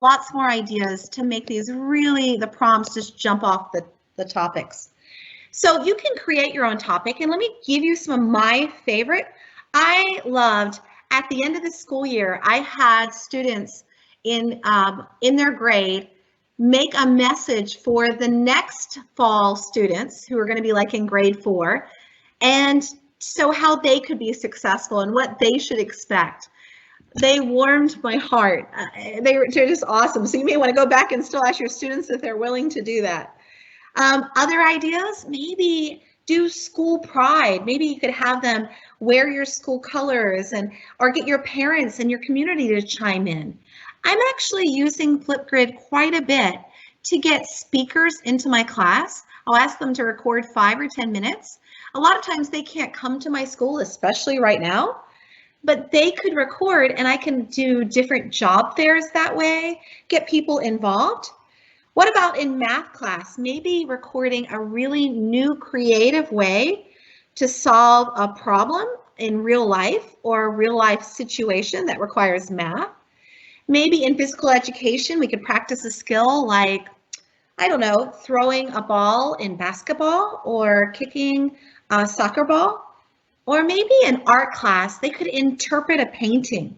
lots more ideas to make these really, the prompts just jump off the topics. So you can create your own topic, and let me give you some of my favorite. I loved, at the end of the school year, I had students in their grade make a message for the next fall students who are going to be like in grade 4, and so how they could be successful and what they should expect. They warmed my heart. They're just awesome. So you may want to go back and still ask your students if they're willing to do that. Other ideas, maybe do school pride. Maybe you could have them wear your school colors, or get your parents and your community to chime in. I'm actually using FlipGrid quite a bit to get speakers into my class. I'll ask them to record 5 or 10 minutes. A lot of times they can't come to my school, especially right now, but they could record, and I can do different job fairs that way, get people involved. What about in math class? Maybe recording a really new creative way to solve a problem in real life or a real life situation that requires math. Maybe in physical education, we could practice a skill like, I don't know, throwing a ball in basketball or kicking a soccer ball. Or maybe in art class, they could interpret a painting.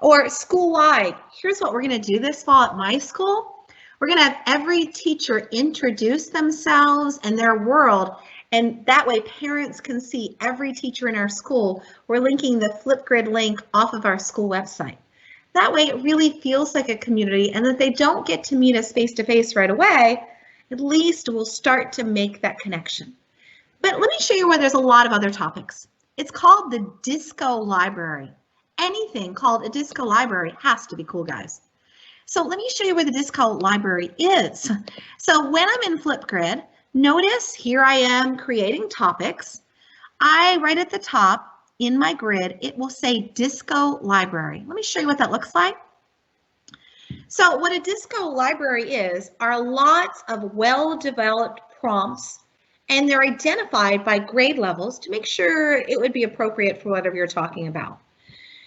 Or school-wide, here's what we're going to do this fall at my school. We're going to have every teacher introduce themselves and their world, and that way parents can see every teacher in our school. We're linking the FlipGrid link off of our school website. That way it really feels like a community, and that they don't get to meet us face-to-face right away, at least we'll start to make that connection. But let me show you where there's a lot of other topics. It's called the Disco Library. Anything called a disco library has to be cool, guys. So let me show you where the disco library is. So when I'm in FlipGrid, notice here I am creating topics. Right at the top in my grid, it will say Disco Library. Let me show you what that looks like. So what a disco library is are lots of well-developed prompts, and they're identified by grade levels to make sure it would be appropriate for whatever you're talking about.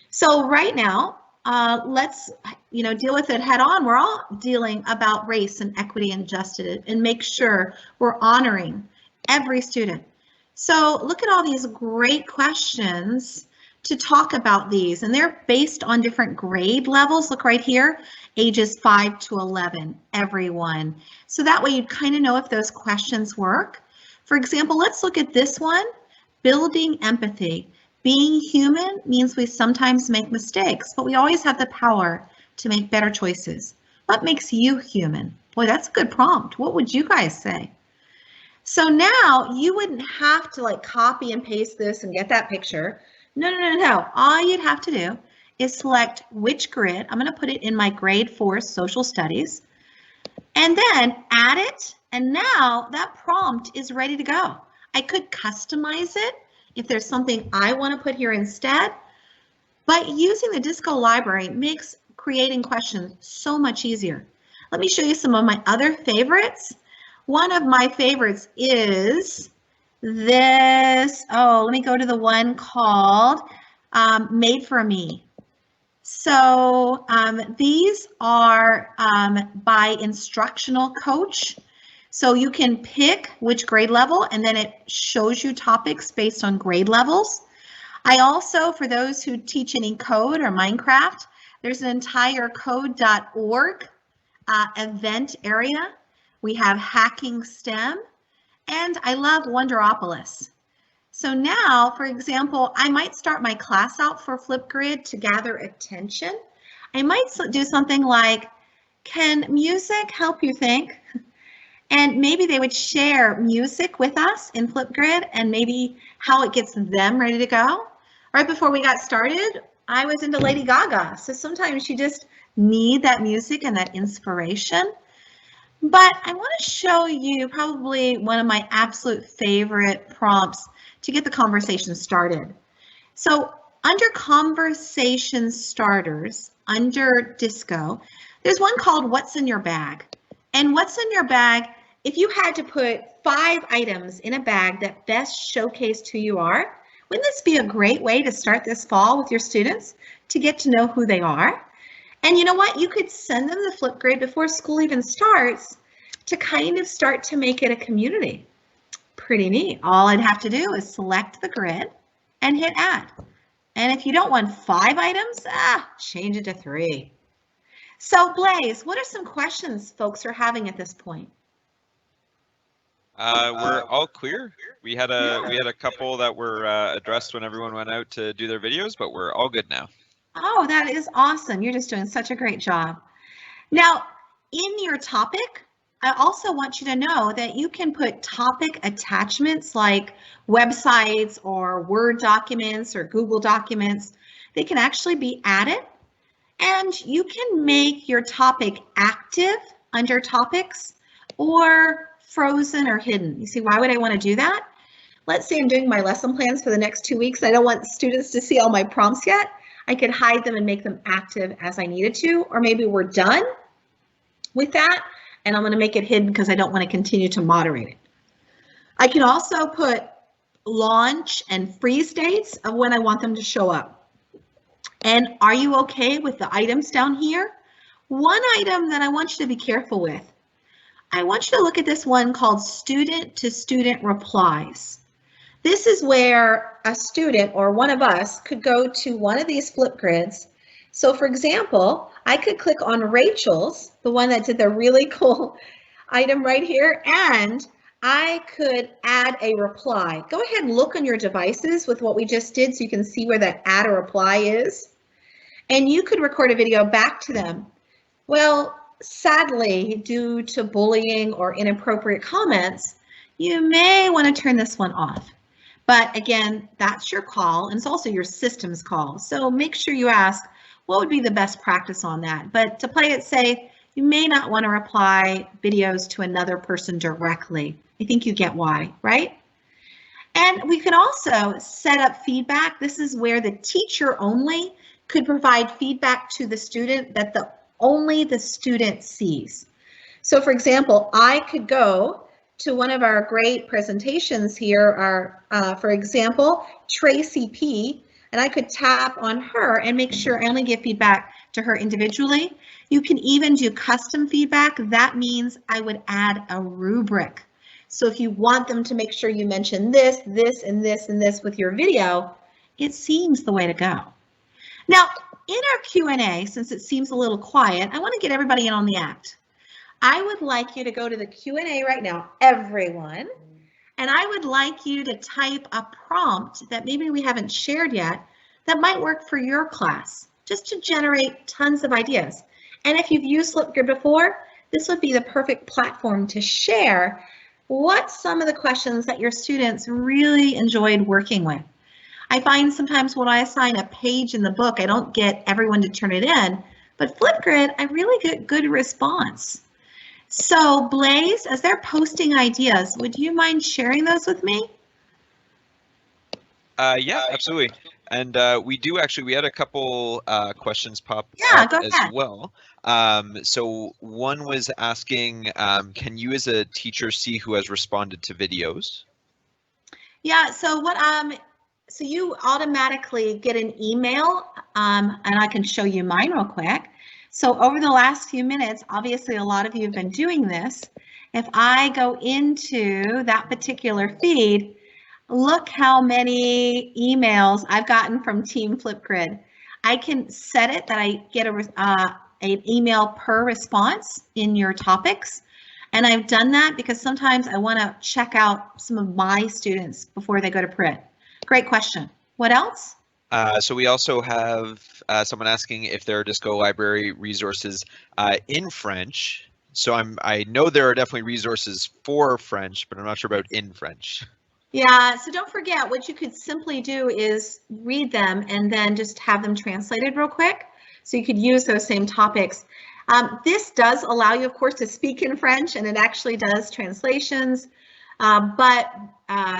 So right now, let's deal with it head on. We're all dealing about race and equity and justice, and make sure we're honoring every student. So look at all these great questions to talk about these, and they're based on different grade levels. Look right here, ages 5 to 11, everyone. So that way you kind of know if those questions work. For example, let's look at this one, building empathy. Being human means we sometimes make mistakes, but we always have the power to make better choices. What makes you human? Boy, that's a good prompt. What would you guys say? So now you wouldn't have to like copy and paste this and get that picture. No. All you'd have to do is select which grid. I'm going to put it in my grade 4 social studies, and then add it. And now that prompt is ready to go. I could customize it if there's something I want to put here instead, but using the Disco Library makes creating questions so much easier. Let me show you some of my other favorites. One of my favorites is this. Oh, let me go to the one called Made for Me. So these are by Instructional Coach. So you can pick which grade level, and then it shows you topics based on grade levels. I also, for those who teach any code or Minecraft, there's an entire code.org event area. We have Hacking STEM, and I love Wonderopolis. So now, for example, I might start my class out for FlipGrid to gather attention. I might do something like, can music help you think? And maybe they would share music with us in FlipGrid and maybe how it gets them ready to go. Right before we got started, I was into Lady Gaga. So sometimes you just need that music and that inspiration. But I want to show you probably one of my absolute favorite prompts to get the conversation started. So under conversation starters, under Disco, there's one called What's in Your Bag. And what's in your bag, if you had to put 5 items in a bag that best showcased who you are, wouldn't this be a great way to start this fall with your students to get to know who they are? And you know what? You could send them the FlipGrid before school even starts to kind of start to make it a community. Pretty neat. All I'd have to do is select the grid and hit add. And if you don't want 5 items, change it to 3. So Blaze, what are some questions folks are having at this point? We're all clear. We had a couple that were addressed when everyone went out to do their videos, but we're all good now. Oh, that is awesome. You're just doing such a great job. Now, in your topic, I also want you to know that you can put topic attachments like websites or Word documents or Google documents. They can actually be added, and you can make your topic active under topics or frozen or hidden. You see, why would I want to do that? Let's say I'm doing my lesson plans for the next 2 weeks. I don't want students to see all my prompts yet. I could hide them and make them active as I needed to, or maybe we're done with that and I'm going to make it hidden because I don't want to continue to moderate it. I can also put launch and freeze dates of when I want them to show up. And are you okay with the items down here? One item that I want you to be careful with, I want you to look at this one called student to student replies. This is where a student or one of us could go to one of these FlipGrids. So for example, I could click on Rachel's, the one that did the really cool item right here, and I could add a reply. Go ahead and look on your devices with what we just did so you can see where that add a reply is. And you could record a video back to them. Well, sadly, due to bullying or inappropriate comments, you may want to turn this one off. But again, that's your call, and it's also your system's call. So make sure you ask, what would be the best practice on that? But to play it safe, you may not want to reply videos to another person directly. I think you get why, right? And we can also set up feedback. This is where the teacher only could provide feedback to the student that only the student sees. So for example, I could go to one of our great presentations here, for example, Tracy P, and I could tap on her and make sure I only give feedback to her individually. You can even do custom feedback. That means I would add a rubric. So if you want them to make sure you mention this, this, and this, and this with your video, it seems the way to go. Now, in our Q&A, since it seems a little quiet, I want to get everybody in on the act. I would like you to go to the Q&A right now, everyone, and I would like you to type a prompt that maybe we haven't shared yet that might work for your class, just to generate tons of ideas. And if you've used FlipGrid before, this would be the perfect platform to share what some of the questions that your students really enjoyed working with. I find sometimes when I assign a page in the book, I don't get everyone to turn it in, but FlipGrid, I really get good response. So Blaze, as they're posting ideas, would you mind sharing those with me? Yeah, absolutely. And we had a couple questions pop up as well. So one was asking, can you as a teacher see who has responded to videos? Yeah, so so you automatically get an email, and I can show you mine real quick. So over the last few minutes, obviously a lot of you have been doing this. If I go into that particular feed, look how many emails I've gotten from Team FlipGrid. I can set it that I get an email per response in your topics. And I've done that because sometimes I want to check out some of my students before they go to print. Great question. What else? So we also have someone asking if there are Disco Library resources in French. So I know there are definitely resources for French, but I'm not sure about in French. Yeah, so don't forget, what you could simply do is read them and then just have them translated real quick. So you could use those same topics. This does allow you, of course, to speak in French, and it actually does translations, but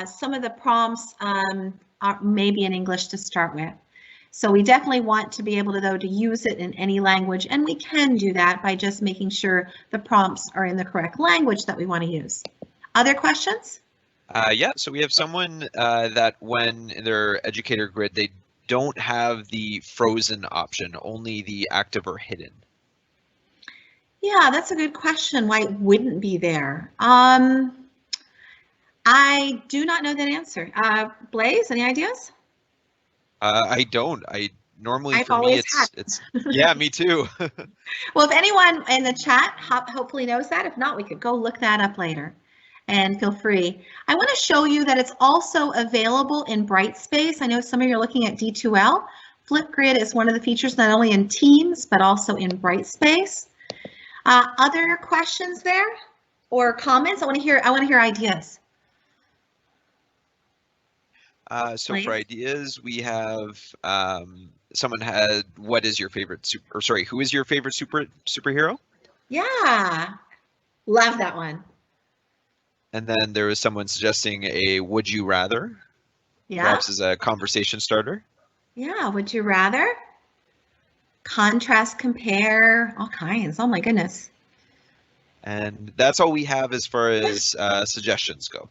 some of the prompts are maybe in English to start with. So we definitely want to be able to, though, to use it in any language, and we can do that by just making sure the prompts are in the correct language that we want to use. Other questions? Yeah, so we have someone that when in their educator grid, they don't have the frozen option, only the active or hidden? Yeah, that's a good question. Why it wouldn't be there? I do not know that answer. Blaze, any ideas? I don't. Normally I've for me, always had. it's yeah, me too. Well, if anyone in the chat hopefully knows that, if not, we could go look that up later. And feel free. I want to show you that it's also available in Brightspace. I know some of you are looking at D2L. FlipGrid is one of the features not only in Teams, but also in Brightspace. Other questions there or comments? I want to hear ideas. So for ideas, we have someone had, what is your favorite who is your favorite superhero? Yeah, love that one. And then there was someone suggesting a would you rather, perhaps as a conversation starter. Yeah, would you rather? Contrast, compare, all kinds. Oh my goodness. And that's all we have as far as suggestions go.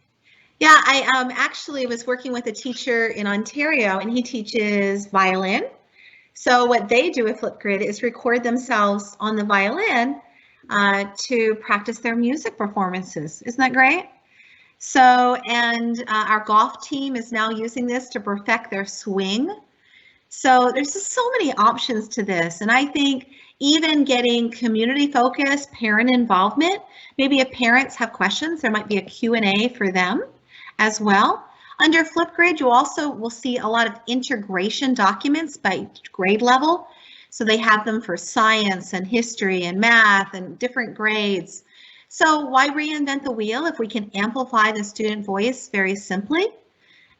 Yeah, I actually was working with a teacher in Ontario, and he teaches violin. So what they do with FlipGrid is record themselves on the violin to practice their music performances. Isn't that great? So, and our golf team is now using this to perfect their swing. So there's just so many options to this. And I think even getting community focused, parent involvement, maybe if parents have questions, there might be a Q&A for them as well. Under FlipGrid, you also will see a lot of integration documents by grade level. So they have them for science and history and math and different grades. So why reinvent the wheel if we can amplify the student voice very simply? And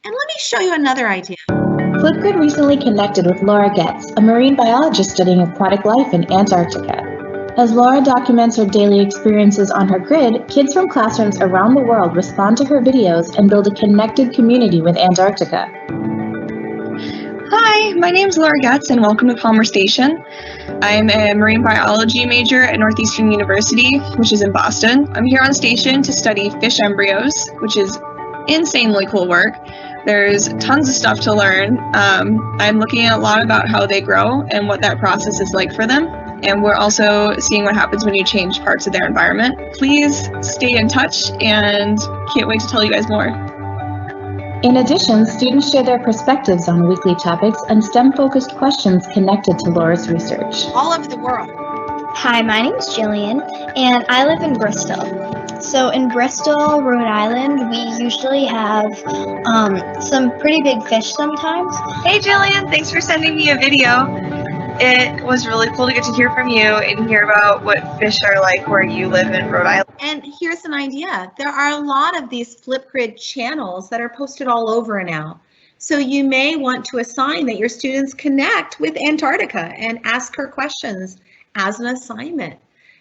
let me show you another idea. FlipGrid recently connected with Laura Getz, a marine biologist studying aquatic life in Antarctica. As Laura documents her daily experiences on her grid, kids from classrooms around the world respond to her videos and build a connected community with Antarctica. Hi, my name is Laura Getz and welcome to Conversation. I'm a marine biology major at Northeastern University, which is in Boston. I'm here on station to study fish embryos, which is insanely cool work. There's tons of stuff to learn. I'm looking at a lot about how they grow and what that process is like for them. And we're also seeing what happens when you change parts of their environment. Please stay in touch and can't wait to tell you guys more. In addition, students share their perspectives on weekly topics and STEM-focused questions connected to Laura's research. All over the world. Hi, my name is Jillian, and I live in Bristol. So in Bristol, Rhode Island, we usually have some pretty big fish sometimes. Hey Jillian, thanks for sending me a video. It was really cool to get to hear from you and hear about what fish are like where you live in Rhode Island. And here's an idea. There are a lot of these FlipGrid channels that are posted all over now. So you may want to assign that your students connect with Antarctica and ask her questions as an assignment.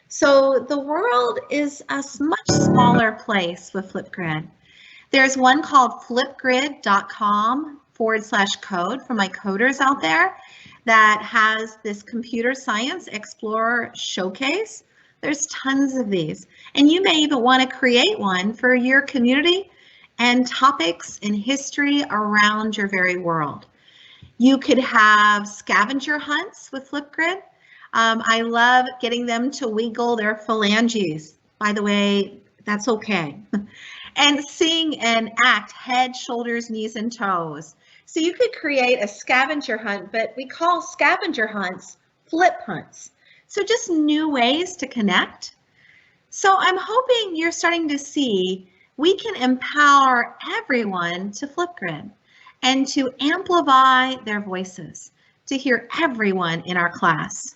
So the world is a much smaller place with FlipGrid. There's one called flipgrid.com/code for my coders out there that has this computer science explorer showcase. There's tons of these. And you may even want to create one for your community and topics in history around your very world. You could have scavenger hunts with FlipGrid. I love getting them to wiggle their phalanges. By the way, that's okay. And sing and act head, shoulders, knees, and toes. So you could create a scavenger hunt, but we call scavenger hunts flip hunts. So just new ways to connect. So I'm hoping you're starting to see we can empower everyone to FlipGrid and to amplify their voices, to hear everyone in our class.